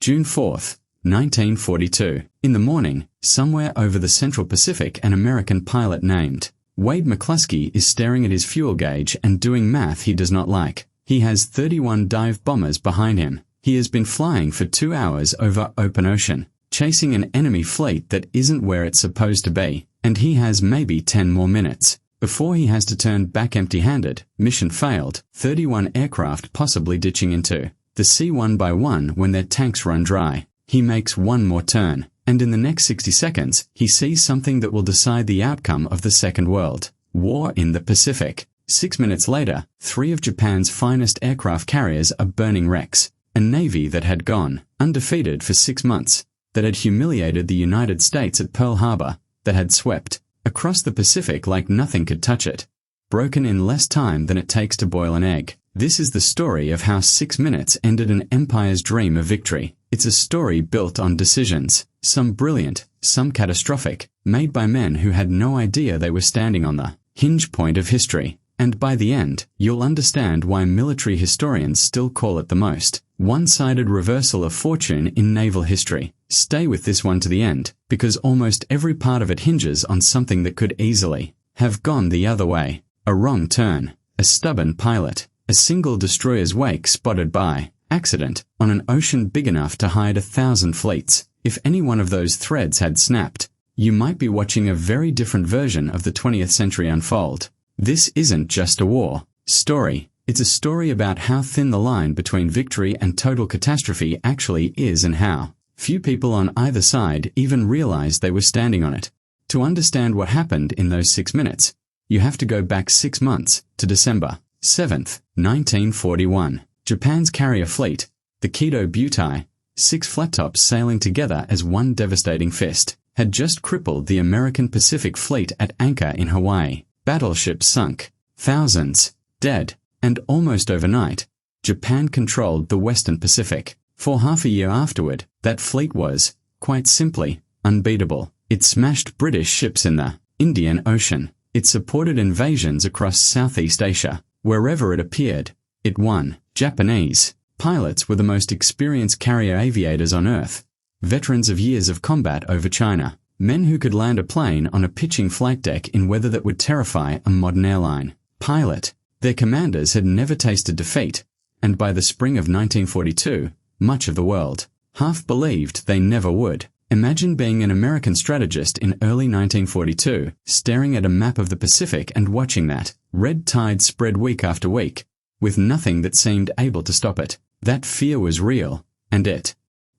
June 4, 1942. In the morning, somewhere over the Central Pacific, an American pilot named Wade McClusky is staring at his fuel gauge and doing math he does not like. He has 31 dive bombers behind him. He has been flying for 2 hours over open ocean, chasing an enemy fleet that isn't where it's supposed to be, and he has maybe 10 more minutes before he has to turn back empty-handed. Mission failed. 31 aircraft possibly ditching into the sea one by one when their tanks run dry. He makes one more turn, and in the next 60 seconds, he sees something that will decide the outcome of the Second World War in the Pacific. 6 minutes later, 3 of Japan's finest aircraft carriers are burning wrecks. A navy that had gone undefeated for 6 months, that had humiliated the United States at Pearl Harbor, that had swept across the Pacific like nothing could touch it, broken in less time than it takes to boil an egg. This is the story of how 6 minutes ended an empire's dream of victory. It's a story built on decisions, some brilliant, some catastrophic, made by men who had no idea they were standing on the hinge point of history. And by the end, you'll understand why military historians still call it the most one-sided reversal of fortune in naval history. Stay with this one to the end, because almost every part of it hinges on something that could easily have gone the other way. A wrong turn, a stubborn pilot, a single destroyer's wake spotted by accident on an ocean big enough to hide 1,000 fleets. If any one of those threads had snapped, you might be watching a very different version of the 20th century unfold. This isn't just a war story. It's a story about how thin the line between victory and total catastrophe actually is, and how few people on either side even realized they were standing on it. To understand what happened in those 6 minutes, you have to go back 6 months to December 7th, 1941. Japan's carrier fleet, the WWII, 6 flat tops sailing together as one devastating fist, had just crippled the American Pacific Fleet at anchor in Hawaii. Battleships sunk, thousands dead, and almost overnight, Japan controlled the Western Pacific. For half a year afterward, that fleet was, quite simply, unbeatable. It smashed British ships in the Indian Ocean. It supported invasions across Southeast Asia. Wherever it appeared, it won. Japanese pilots were the most experienced carrier aviators on Earth, veterans of years of combat over China, men who could land a plane on a pitching flight deck in weather that would terrify a modern airline pilot. Their commanders had never tasted defeat, and by the spring of 1942, much of the world half believed they never would. Imagine being an American strategist in early 1942, staring at a map of the Pacific and watching that red tide spread week after week, with nothing that seemed able to stop it. That fear was real, and it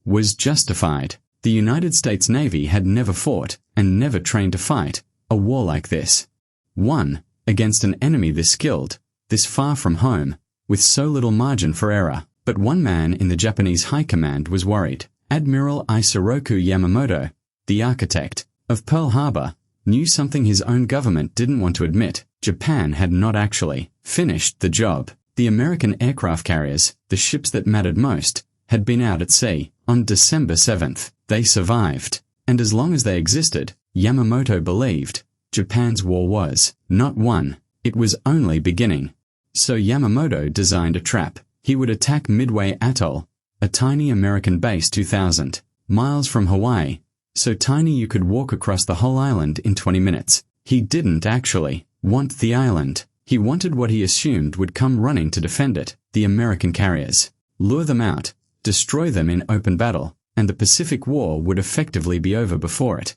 was justified. The United States Navy had never fought, and never trained to fight, a war like this. One, against an enemy this skilled, this far from home, with so little margin for error. But one man in the Japanese high command was worried. Admiral Yamamoto, the architect of Pearl Harbor, knew something his own government didn't want to admit. Japan had not actually finished the job. The American aircraft carriers, the ships that mattered most, had been out at sea. On December 7th, they survived. And as long as they existed, Yamamoto believed, Japan's war was not won. It was only beginning. So Yamamoto designed a trap. He would attack Midway Atoll, a tiny American base 2,000 miles from Hawaii, so tiny you could walk across the whole island in 20 minutes. He didn't actually want the island. He wanted what he assumed would come running to defend it, the American carriers. Lure them out, destroy them in open battle, and the Pacific War would effectively be over before it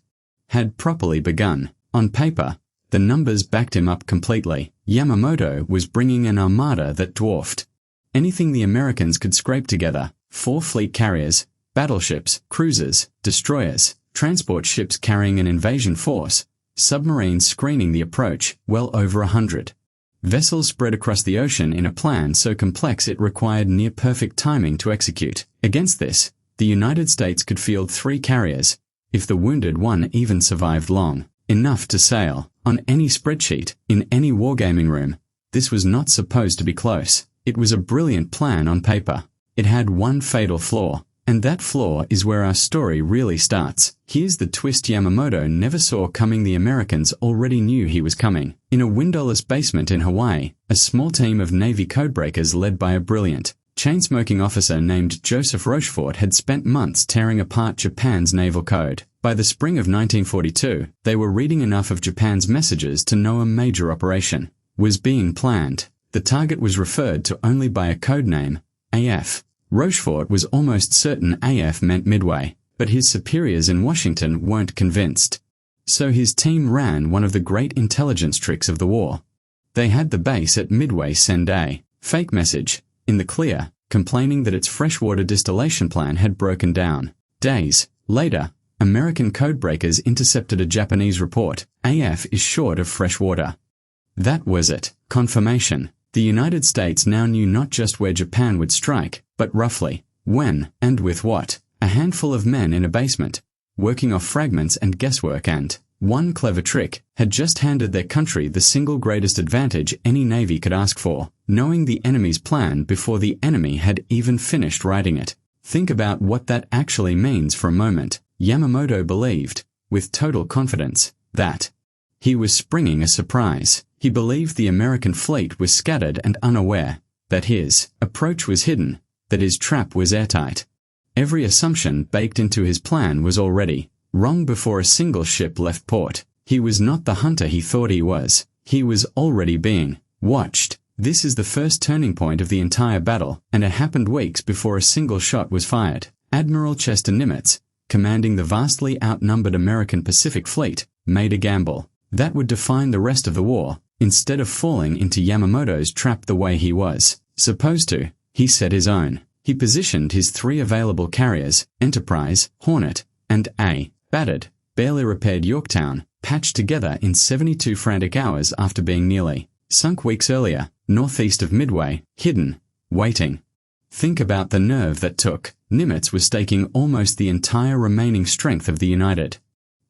had properly begun. On paper, the numbers backed him up completely. Yamamoto was bringing an armada that dwarfed anything the Americans could scrape together. 4 fleet carriers, battleships, cruisers, destroyers, transport ships carrying an invasion force, submarines screening the approach, well over 100. Vessels spread across the ocean in a plan so complex it required near-perfect timing to execute. Against this, the United States could field 3 carriers, if the wounded one even survived long enough to sail. On any spreadsheet, in any wargaming room, this was not supposed to be close. It was a brilliant plan on paper. It had one fatal flaw, and that flaw is where our story really starts. Here's the twist Yamamoto never saw coming. The Americans already knew he was coming. In a windowless basement in Hawaii, a small team of Navy codebreakers led by a brilliant Chain-smoking officer named Joseph Rochefort had spent months tearing apart Japan's naval code. By the spring of 1942, they were reading enough of Japan's messages to know a major operation was being planned. The target was referred to only by a code name, AF. Rochefort was almost certain AF meant Midway, but his superiors in Washington weren't convinced. So his team ran one of the great intelligence tricks of the war. They had the base at Midway send a fake message, in the clear, complaining that its freshwater distillation plan had broken down. Days later, American codebreakers intercepted a Japanese report. AF is short of fresh water. That was it. Confirmation. The United States now knew not just where Japan would strike, but roughly, when, and with what. A handful of men in a basement, working off fragments and guesswork and one clever trick, had just handed their country the single greatest advantage any navy could ask for, knowing the enemy's plan before the enemy had even finished writing it. Think about what that actually means for a moment. Yamamoto believed, with total confidence, that he was springing a surprise. He believed the American fleet was scattered and unaware, that his approach was hidden, that his trap was airtight. Every assumption baked into his plan was already wrong before a single ship left port. He was not the hunter he thought he was. He was already being watched. This is the first turning point of the entire battle, and it happened weeks before a single shot was fired. Admiral Chester Nimitz, commanding the vastly outnumbered American Pacific Fleet, made a gamble that would define the rest of the war. Instead of falling into Yamamoto's trap the way he was supposed to, he set his own. He positioned his three available carriers, Enterprise, Hornet, and a battered, barely repaired Yorktown, patched together in 72 frantic hours after being nearly sunk weeks earlier, northeast of Midway, hidden, waiting. Think about the nerve that took. Nimitz was staking almost the entire remaining strength of the United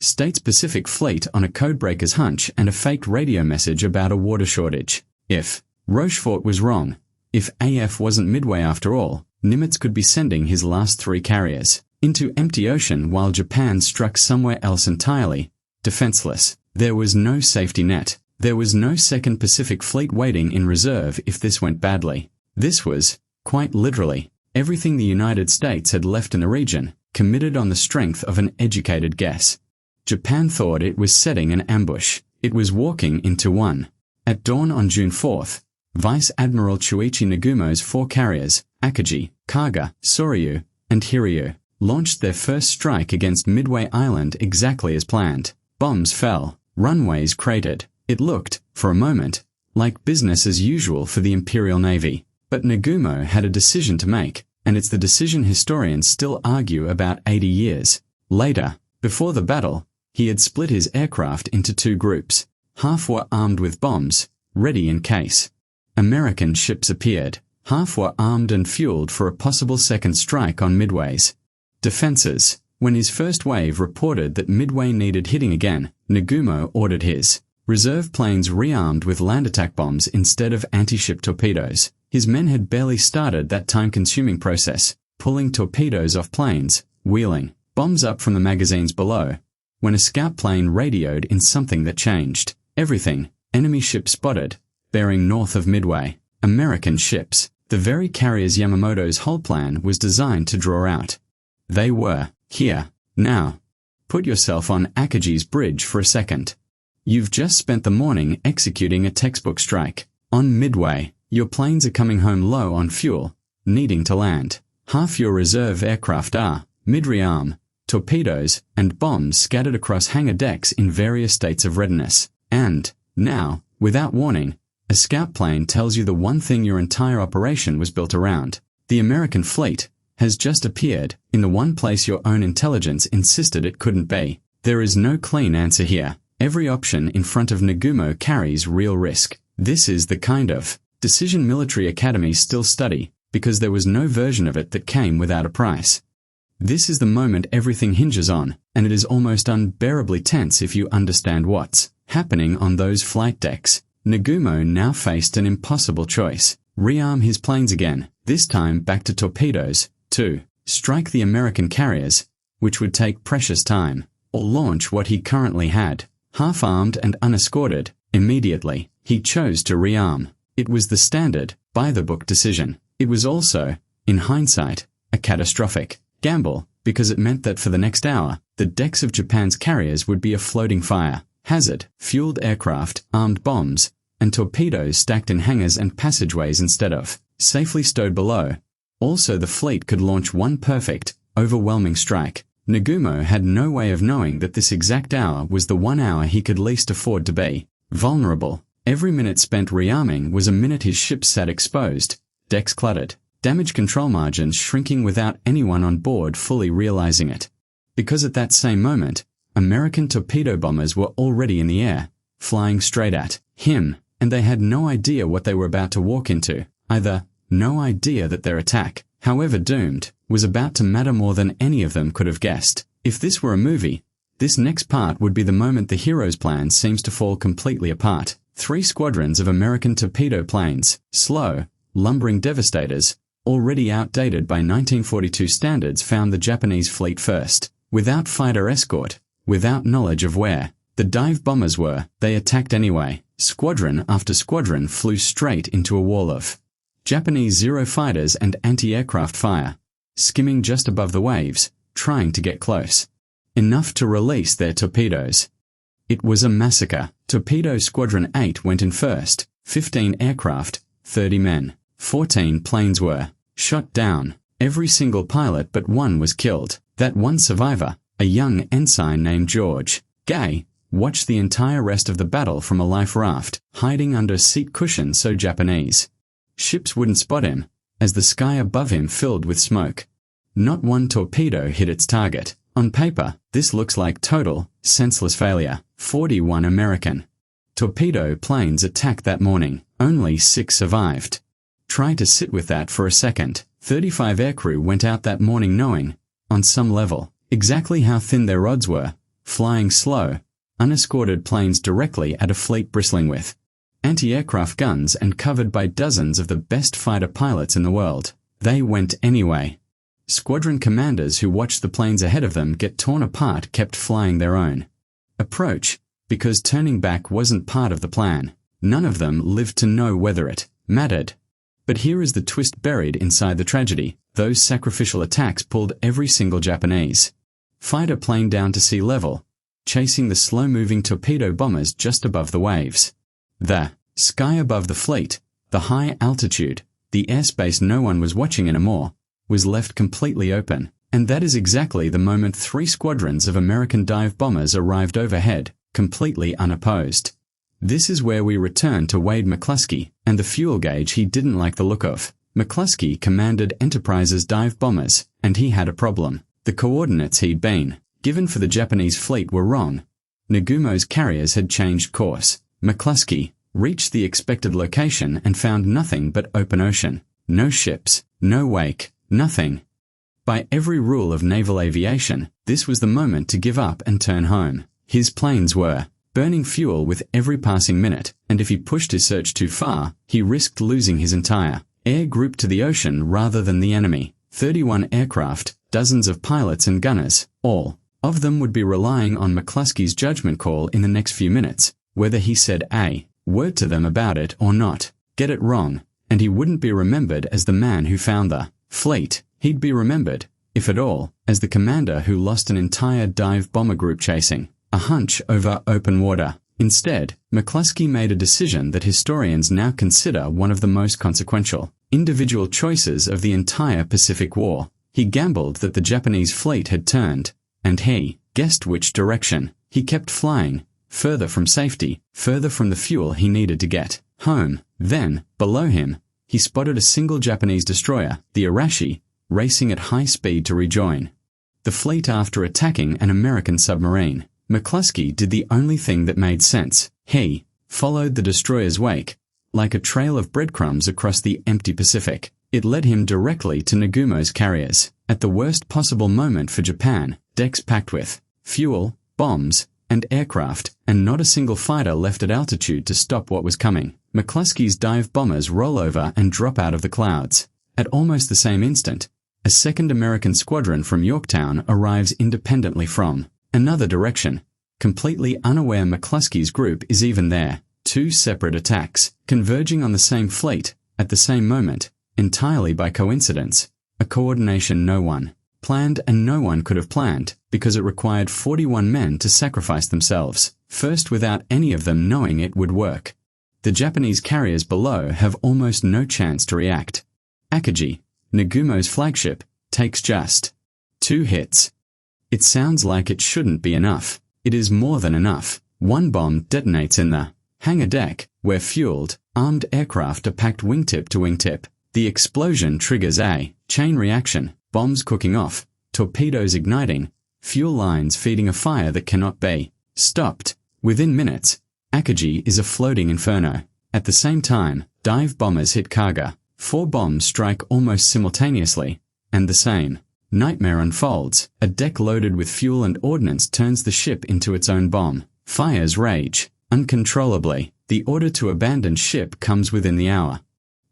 States Pacific Fleet on a codebreaker's hunch and a faked radio message about a water shortage. If Rochefort was wrong, if AF wasn't Midway after all, Nimitz could be sending his last three carriers into empty ocean while Japan struck somewhere else entirely, defenseless. There was no safety net. There was no second Pacific Fleet waiting in reserve if this went badly. This was, quite literally, everything the United States had left in the region, committed on the strength of an educated guess. Japan thought it was setting an ambush. It was walking into one. At dawn on June 4th, Vice Admiral Chuichi Nagumo's four carriers, Akagi, Kaga, Soryu, and Hiryu, launched their first strike against Midway Island exactly as planned. Bombs fell, runways cratered. It looked, for a moment, like business as usual for the Imperial Navy. But Nagumo had a decision to make, and it's the decision historians still argue about 80 years later. Before the battle, he had split his aircraft into two groups. Half were armed with bombs, ready in case American ships appeared. Half were armed and fueled for a possible second strike on Midway's defenses. When his first wave reported that Midway needed hitting again, Nagumo ordered his reserve planes rearmed with land attack bombs instead of anti-ship torpedoes. His men had barely started that time-consuming process, pulling torpedoes off planes, wheeling bombs up from the magazines below, when a scout plane radioed in something that changed everything. Enemy ship spotted, bearing north of Midway. American ships, the very carriers Yamamoto's whole plan was designed to draw out. They were here. Now, put yourself on Akagi's bridge for a second. You've just spent the morning executing a textbook strike. On Midway, your planes are coming home low on fuel, needing to land. Half your reserve aircraft are mid-rearm, torpedoes, and bombs scattered across hangar decks in various states of readiness. And, now, without warning, a scout plane tells you the one thing your entire operation was built around. The American fleet has just appeared in the one place your own intelligence insisted it couldn't be. There is no clean answer here. Every option in front of Nagumo carries real risk. This is the kind of decision military academies still study, because there was no version of it that came without a price. This is the moment everything hinges on, and it is almost unbearably tense if you understand what's happening on those flight decks. Nagumo now faced an impossible choice. Rearm his planes again, this time back to torpedoes, to strike the American carriers, which would take precious time, or launch what he currently had, half-armed and unescorted. Immediately, he chose to rearm. It was the standard, by-the-book decision. It was also, in hindsight, a catastrophic gamble, because it meant that for the next hour, the decks of Japan's carriers would be a floating fire hazard, fueled aircraft, armed bombs, and torpedoes stacked in hangars and passageways instead of safely stowed below. Also, the fleet could launch one perfect, overwhelming strike. Nagumo had no way of knowing that this exact hour was the 1 hour he could least afford to be vulnerable. Every minute spent rearming was a minute his ship sat exposed, decks cluttered, damage control margins shrinking without anyone on board fully realizing it. Because at that same moment, American torpedo bombers were already in the air, flying straight at him, and they had no idea what they were about to walk into, either no idea that their attack, however doomed, was about to matter more than any of them could have guessed. If this were a movie, this next part would be the moment the hero's plan seems to fall completely apart. 3 squadrons of American torpedo planes, slow, lumbering devastators, already outdated by 1942 standards, found the Japanese fleet first. Without fighter escort, without knowledge of where the dive bombers were, they attacked anyway. Squadron after squadron flew straight into a wall of Japanese Zero fighters and anti-aircraft fire, skimming just above the waves, trying to get close enough to release their torpedoes. It was a massacre. Torpedo Squadron 8 went in first, 15 aircraft, 30 men, 14 planes were shot down. Every single pilot but one was killed. That one survivor, a young ensign named George Gay, watched the entire rest of the battle from a life raft, hiding under seat cushions so Japanese ships wouldn't spot him, as the sky above him filled with smoke. Not one torpedo hit its target. On paper, this looks like total, senseless failure. 41 American torpedo planes attacked that morning. Only 6 survived. Try to sit with that for a second. 35 aircrew went out that morning knowing, on some level, exactly how thin their odds were, flying slow, unescorted planes directly at a fleet bristling with anti-aircraft guns and covered by dozens of the best fighter pilots in the world. They went anyway. Squadron commanders who watched the planes ahead of them get torn apart kept flying their own approach, because turning back wasn't part of the plan. None of them lived to know whether it mattered. But here is the twist buried inside the tragedy. Those sacrificial attacks pulled every single Japanese fighter plane down to sea level, chasing the slow-moving torpedo bombers just above the waves. The sky above the fleet, the high altitude, the airspace no one was watching anymore, was left completely open. And that is exactly the moment 3 squadrons of American dive bombers arrived overhead, completely unopposed. This is where we return to Wade McClusky and the fuel gauge he didn't like the look of. McClusky commanded Enterprise's dive bombers, and he had a problem. The coordinates he'd been given for the Japanese fleet were wrong. Nagumo's carriers had changed course. McClusky reached the expected location and found nothing but open ocean. No ships, no wake, nothing. By every rule of naval aviation, this was the moment to give up and turn home. His planes were burning fuel with every passing minute, and if he pushed his search too far, he risked losing his entire air group to the ocean rather than the enemy. 31 aircraft, dozens of pilots and gunners, all of them would be relying on McClusky's judgment call in the next few minutes, whether he said a word to them about it or not. Get it wrong, and he wouldn't be remembered as the man who found the fleet. He'd be remembered, if at all, as the commander who lost an entire dive bomber group chasing a hunch over open water. Instead, McClusky made a decision that historians now consider one of the most consequential individual choices of the entire Pacific War. He gambled that the Japanese fleet had turned, and he guessed which direction. He kept flying, further from safety, further from the fuel he needed to get home. Then, below him, he spotted a single Japanese destroyer, the Arashi, racing at high speed to rejoin the fleet after attacking an American submarine. McClusky did the only thing that made sense. He followed the destroyer's wake, like a trail of breadcrumbs across the empty Pacific. It led him directly to Nagumo's carriers. At the worst possible moment for Japan, decks packed with fuel, bombs, and aircraft, and not a single fighter left at altitude to stop what was coming. McClusky's dive bombers roll over and drop out of the clouds. At almost the same instant, a second American squadron from Yorktown arrives independently from another direction. Completely unaware McClusky's group is even there. 2 separate attacks, converging on the same fleet, at the same moment, entirely by coincidence, a coordination no one planned and no one could have planned, because it required 41 men to sacrifice themselves, first without any of them knowing it would work. The Japanese carriers below have almost no chance to react. Akagi, Nagumo's flagship, takes just 2 hits. It sounds like it shouldn't be enough. It is more than enough. One bomb detonates in the hangar deck, where fueled, armed aircraft are packed wingtip to wingtip. The explosion triggers a chain reaction, bombs cooking off, torpedoes igniting, fuel lines feeding a fire that cannot be stopped. Within minutes, Akagi is a floating inferno. At the same time, dive bombers hit Kaga. 4 bombs strike almost simultaneously, and the same nightmare unfolds. A deck loaded with fuel and ordnance turns the ship into its own bomb. Fires rage uncontrollably. The order to abandon ship comes within the hour.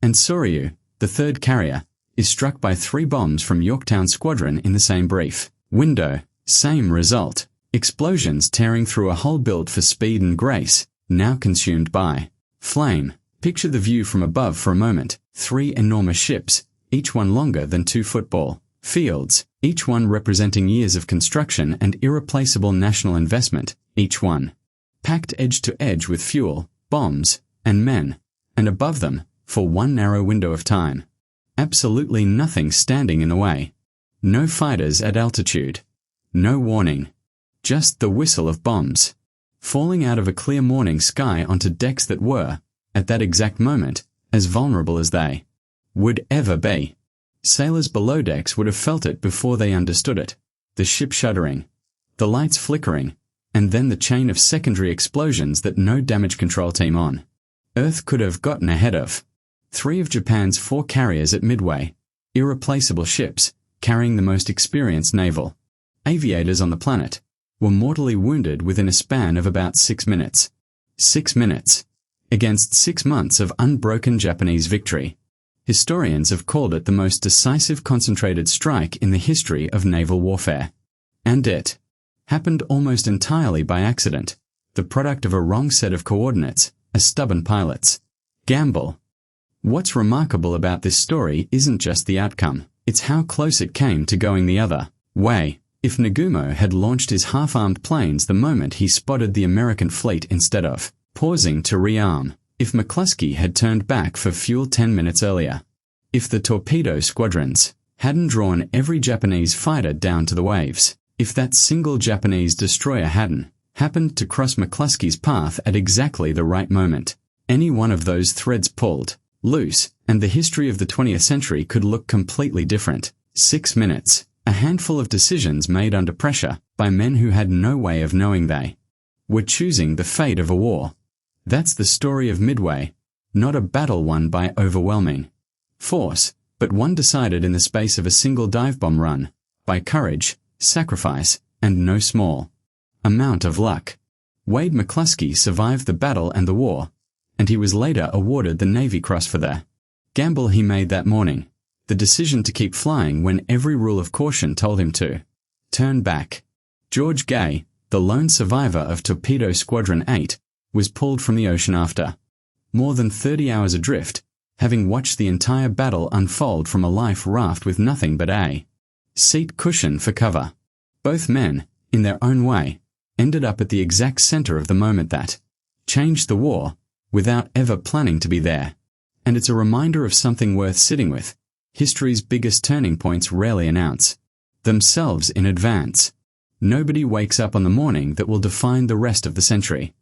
And Soryu, the 3rd carrier, is struck by 3 bombs from Yorktown Squadron in the same brief window. Same result. Explosions tearing through a hull built for speed and grace, now consumed by flame. Picture the view from above for a moment. 3 enormous ships, each one longer than 2 football fields, each one representing years of construction and irreplaceable national investment, each one packed edge to edge with fuel, bombs, and men, and above them, for one narrow window of time, absolutely nothing standing in the way. No fighters at altitude. No warning. Just the whistle of bombs, falling out of a clear morning sky onto decks that were, at that exact moment, as vulnerable as they would ever be. Sailors below decks would have felt it before they understood it. The ship shuddering, the lights flickering, and then the chain of secondary explosions that no damage control team on Earth could have gotten ahead of. 3 of Japan's 4 carriers at Midway, irreplaceable ships, carrying the most experienced naval aviators on the planet, were mortally wounded within a span of about 6 minutes. 6 minutes. Against 6 months of unbroken Japanese victory. Historians have called it the most decisive concentrated strike in the history of naval warfare. And it happened almost entirely by accident, the product of a wrong set of coordinates, a stubborn pilot's gamble. What's remarkable about this story isn't just the outcome, it's how close it came to going the other way. If Nagumo had launched his half-armed planes the moment he spotted the American fleet instead of pausing to rearm, if McClusky had turned back for fuel 10 minutes earlier, if the torpedo squadrons hadn't drawn every Japanese fighter down to the waves, if that single Japanese destroyer hadn't happened to cross McClusky's path at exactly the right moment, any one of those threads pulled loose, and the history of the 20th century could look completely different. 6 minutes. A handful of decisions made under pressure by men who had no way of knowing they were choosing the fate of a war. That's the story of Midway, not a battle won by overwhelming force, but one decided in the space of a single dive bomb run, by courage, sacrifice, and no small amount of luck. Wade McClusky survived the battle and the war, and he was later awarded the Navy Cross for the gamble he made that morning. The decision to keep flying when every rule of caution told him to turn back. George Gay, the lone survivor of Torpedo Squadron 8, was pulled from the ocean after more than 30 hours adrift, having watched the entire battle unfold from a life raft with nothing but a seat cushion for cover. Both men, in their own way, ended up at the exact center of the moment that changed the war, without ever planning to be there. And it's a reminder of something worth sitting with. History's biggest turning points rarely announce themselves in advance. Nobody wakes up on the morning that will define the rest of the century,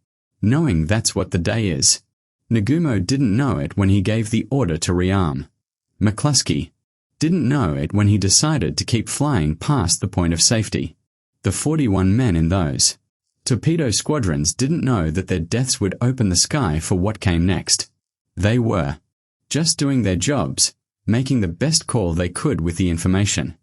knowing that's what the day is. Nagumo didn't know it when he gave the order to rearm. McClusky didn't know it when he decided to keep flying past the point of safety. The 41 men in those torpedo squadrons didn't know that their deaths would open the sky for what came next. They were just doing their jobs, making the best call they could with the information.